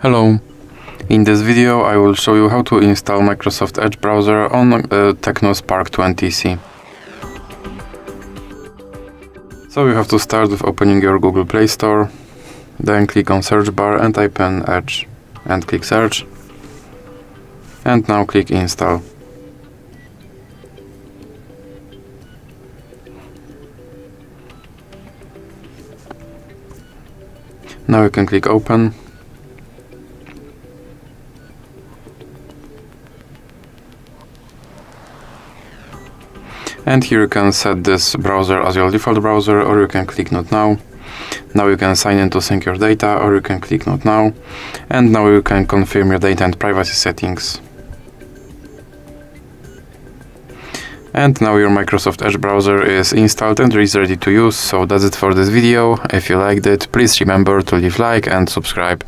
Hello. In this video I will show you how to install Microsoft Edge browser on TECNO Spark 20C. So you have to start with opening your Google Play Store, then click on search bar and type in Edge and click search, and now click install. Now you can click open. And here you can set this browser as your default browser, or you can click not now. Now you can sign in to sync your data, or you can click not now. And now you can confirm your data and privacy settings. And now your Microsoft Edge browser is installed and is ready to use. So that's it for this video. If you liked it, please remember to leave like and subscribe.